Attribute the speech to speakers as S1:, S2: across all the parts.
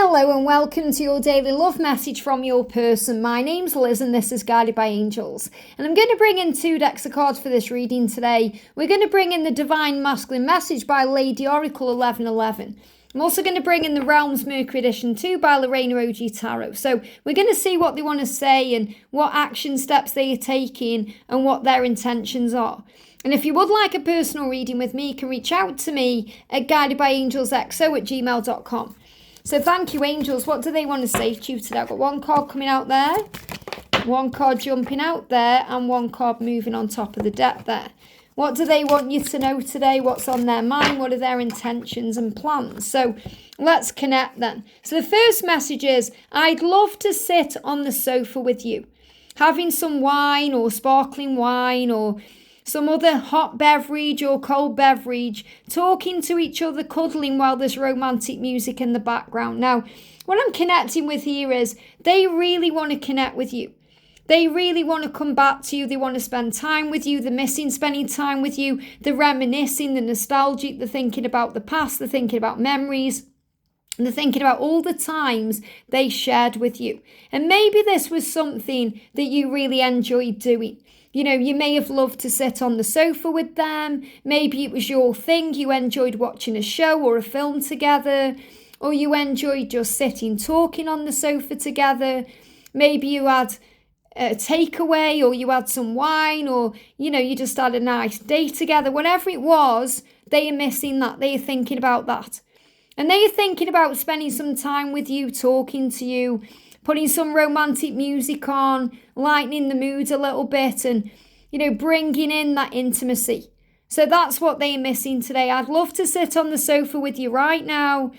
S1: Hello and welcome to your daily love message from your person. My name's Liz and this is Guided by Angels. And I'm going to bring in 2 decks of cards for this reading today. We're going to bring in the Divine Masculine Message by Lady Oracle 1111. I'm also going to bring in the Realms Mercury Edition 2 by Reina OG Tarot. So we're going to see what they want to say and what action steps they are taking and what their intentions are. And if you would like a personal reading with me, you can reach out to me at guidedbyangelsxo@gmail.com. So thank you, angels. What do they want to say to you today? I've got 1 card coming out there, 1 card jumping out there, and 1 card moving on top of the deck there. What do they want you to know today? What's on their mind? What are their intentions and plans? So let's connect then. So the first message is, I'd love to sit on the sofa with you, having some wine or sparkling wine or some other hot beverage or cold beverage, talking to each other, cuddling while there's romantic music in the background. Now, what I'm connecting with here is they really want to connect with you. They really want to come back to you. They want to spend time with you. They're missing spending time with you. They're reminiscing, they're nostalgic. They're thinking about the past. They're thinking about memories. And they're thinking about all the times they shared with you. And maybe this was something that you really enjoyed doing. You know, you may have loved to sit on the sofa with them. Maybe it was your thing. You enjoyed watching a show or a film together. Or you enjoyed just sitting, talking on the sofa together. Maybe you had a takeaway or you had some wine or, you know, you just had a nice day together. Whatever it was, they are missing that. They are thinking about that. And they are thinking about spending some time with you, talking to you, putting some romantic music on, lightening the mood a little bit and, you know, bringing in that intimacy. So that's what they're missing today. I'd love to sit on the sofa with you right now,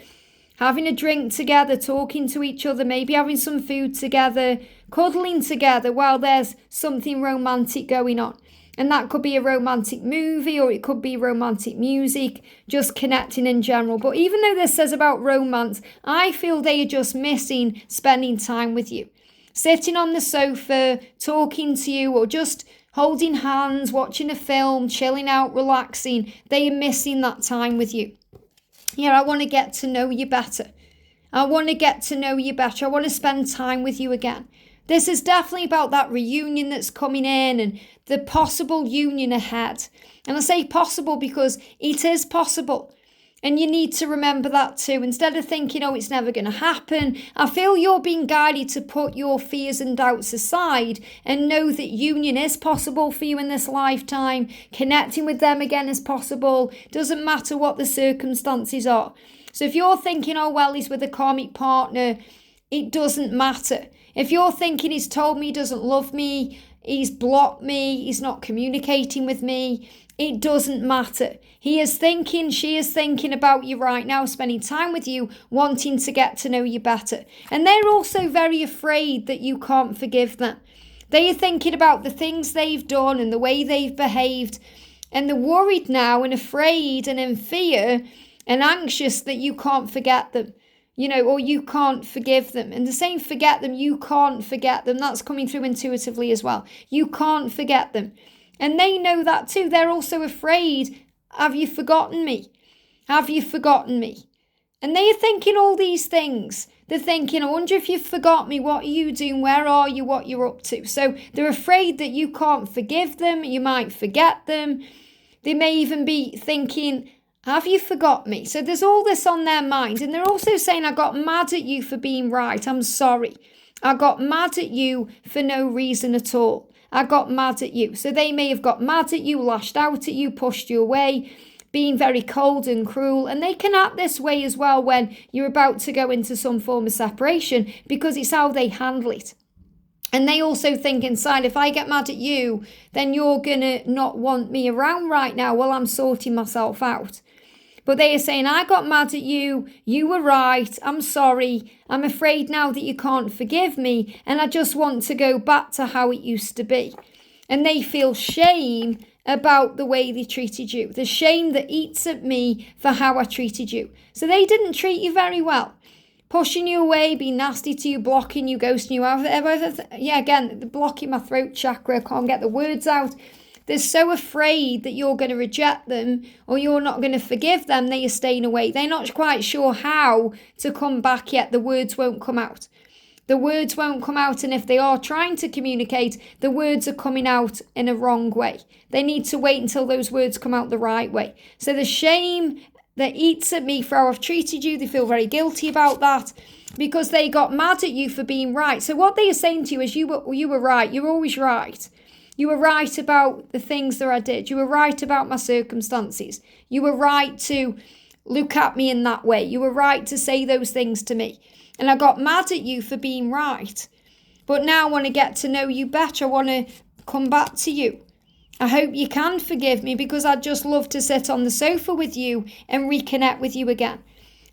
S1: having a drink together, talking to each other, maybe having some food together, cuddling together while there's something romantic going on. And that could be a romantic movie or it could be romantic music, just connecting in general. But even though this says about romance, I feel they are just missing spending time with you. Sitting on the sofa, talking to you, or just holding hands, watching a film, chilling out, relaxing. They are missing that time with you. Yeah, I want to get to know you better. I want to get to know you better. I want to spend time with you again. This is definitely about that reunion that's coming in and the possible union ahead. And I say possible because it is possible. And you need to remember that too. Instead of thinking, oh, it's never going to happen, I feel you're being guided to put your fears and doubts aside and know that union is possible for you in this lifetime. Connecting with them again is possible. Doesn't matter what the circumstances are. So if you're thinking, oh, well, he's with a karmic partner, it doesn't matter. If you're thinking he's told me he doesn't love me, he's blocked me, he's not communicating with me, it doesn't matter. He is thinking, she is thinking about you right now, spending time with you, wanting to get to know you better. And they're also very afraid that you can't forgive them. They are thinking about the things they've done and the way they've behaved. And they're worried now and afraid and in fear and anxious that you can't forget them. You know, or you can't forgive them. And the same forget them, you can't forget them. That's coming through intuitively as well. You can't forget them. And they know that too. They're also afraid, have you forgotten me? Have you forgotten me? And they are thinking all these things. They're thinking, I wonder if you've forgot me. What are you doing? Where are you? What you're up to? So they're afraid that you can't forgive them. You might forget them. They may even be thinking, have you forgot me? So there's all this on their mind. And they're also saying, I got mad at you for being right. I'm sorry. I got mad at you for no reason at all. I got mad at you. So they may have got mad at you, lashed out at you, pushed you away, being very cold and cruel. And they can act this way as well when you're about to go into some form of separation because it's how they handle it. And they also think inside, if I get mad at you, then you're going to not want me around right now while I'm sorting myself out. But they are saying, I got mad at you, you were right, I'm sorry, I'm afraid now that you can't forgive me, and I just want to go back to how it used to be. And they feel shame about the way they treated you, the shame that eats at me for how I treated you. So they didn't treat you very well. Pushing you away, being nasty to you, blocking you, ghosting you. Again, blocking my throat chakra, I can't get the words out. They're so afraid that you're going to reject them or you're not going to forgive them, they are staying away. They're not quite sure how to come back yet. The words won't come out. The words won't come out, and if they are trying to communicate, the words are coming out in a wrong way. They need to wait until those words come out the right way. So the shame that eats at me for how I've treated you, they feel very guilty about that because they got mad at you for being right. So what they are saying to you is you were right. You're always right. You were right about the things that I did. You were right about my circumstances. You were right to look at me in that way. You were right to say those things to me. And I got mad at you for being right. But now I want to get to know you better. I want to come back to you. I hope you can forgive me because I'd just love to sit on the sofa with you and reconnect with you again.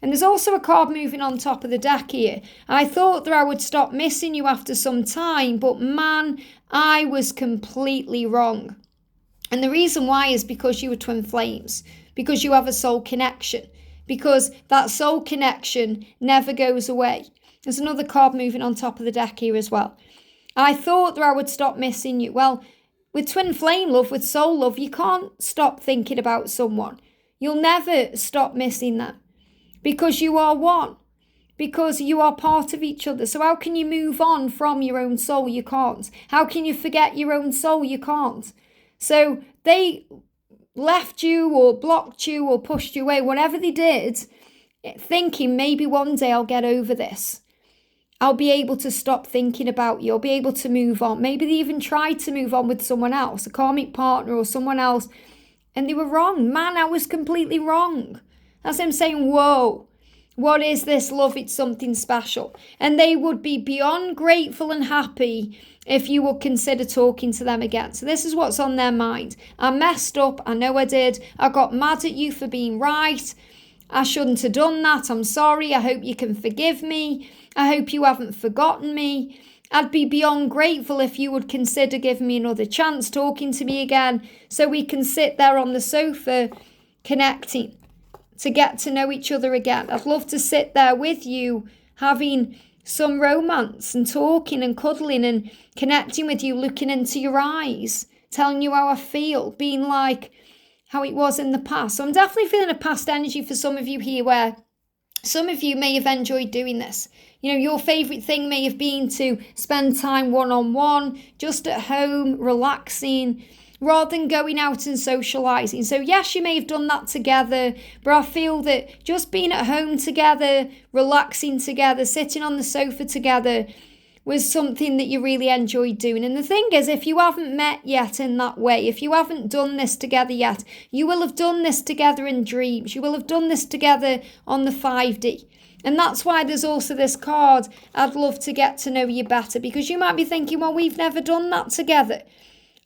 S1: And there's also a card moving on top of the deck here. I thought that I would stop missing you after some time, but man, I was completely wrong. And the reason why is because you were twin flames, because you have a soul connection, because that soul connection never goes away. There's another card moving on top of the deck here as well. I thought that I would stop missing you. Well, with twin flame love, with soul love, you can't stop thinking about someone. You'll never stop missing them because you are one, because you are part of each other. So how can you move on from your own soul? You can't. How can you forget your own soul? You can't. So they left you or blocked you or pushed you away, whatever they did, thinking maybe one day I'll get over this. I'll be able to stop thinking about you. I'll be able to move on. Maybe they even tried to move on with someone else, a karmic partner or someone else, and they were wrong. Man, I was completely wrong. That's them saying, whoa, what is this love? It's something special. And they would be beyond grateful and happy if you would consider talking to them again. So this is what's on their mind. I messed up. I know I did. I got mad at you for being right. I shouldn't have done that. I'm sorry. I hope you can forgive me. I hope you haven't forgotten me. I'd be beyond grateful if you would consider giving me another chance, talking to me again, so we can sit there on the sofa connecting to get to know each other again. I'd love to sit there with you having some romance and talking and cuddling and connecting with you, looking into your eyes, telling you how I feel, being like how it was in the past. So I'm definitely feeling a past energy for some of you here where some of you may have enjoyed doing this. You know, your favourite thing may have been to spend time one-on-one, just at home, relaxing, rather than going out and socialising. So yes, you may have done that together, but I feel that just being at home together, relaxing together, sitting on the sofa together was something that you really enjoyed doing. And the thing is, if you haven't met yet in that way, if you haven't done this together yet, you will have done this together in dreams. You will have done this together on the 5D. And that's why there's also this card, I'd love to get to know you better, because you might be thinking, well, we've never done that together.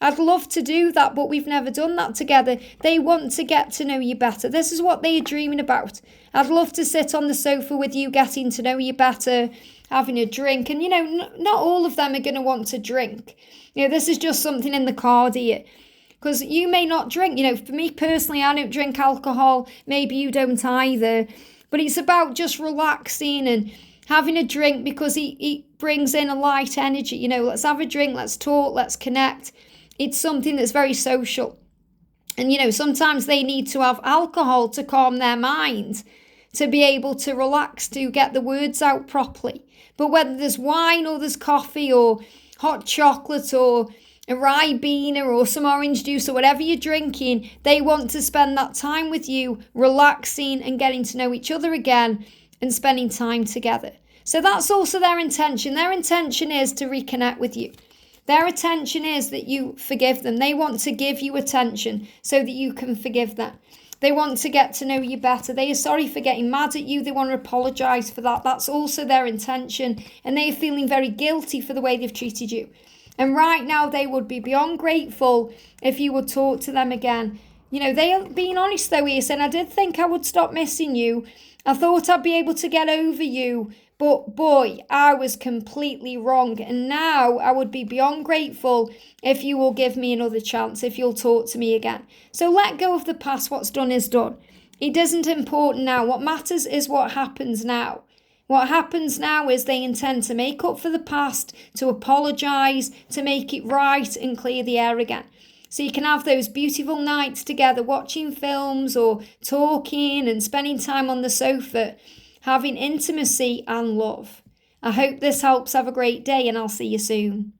S1: I'd love to do that, but we've never done that together. They want to get to know you better. This is what they are dreaming about. I'd love to sit on the sofa with you, getting to know you better, having a drink. And, you know, not all of them are going to want to drink. You know, this is just something in the card here. Because you may not drink. You know, for me personally, I don't drink alcohol. Maybe you don't either. But it's about just relaxing and having a drink because it brings in a light energy. You know, let's have a drink, let's talk, let's connect. It's something that's very social. And, you know, sometimes they need to have alcohol to calm their mind, to be able to relax, to get the words out properly. But whether there's wine or there's coffee or hot chocolate or a Ribena or some orange juice or whatever you're drinking, they want to spend that time with you, relaxing and getting to know each other again and spending time together. So that's also their intention. Their intention is to reconnect with you. Their attention is that you forgive them. They want to give you attention so that you can forgive them. They want to get to know you better. They are sorry for getting mad at you. They want to apologise for that. That's also their intention. And they are feeling very guilty for the way they've treated you. And right now they would be beyond grateful if you would talk to them again. You know, they are being honest though here, saying, I did think I would stop missing you. I thought I'd be able to get over you. But boy, I was completely wrong. And now I would be beyond grateful if you will give me another chance, if you'll talk to me again. So let go of the past. What's done is done. It isn't important now. What matters is what happens now. What happens now is they intend to make up for the past, to apologise, to make it right and clear the air again. So you can have those beautiful nights together, watching films or talking and spending time on the sofa, having intimacy and love. I hope this helps. Have a great day, and I'll see you soon.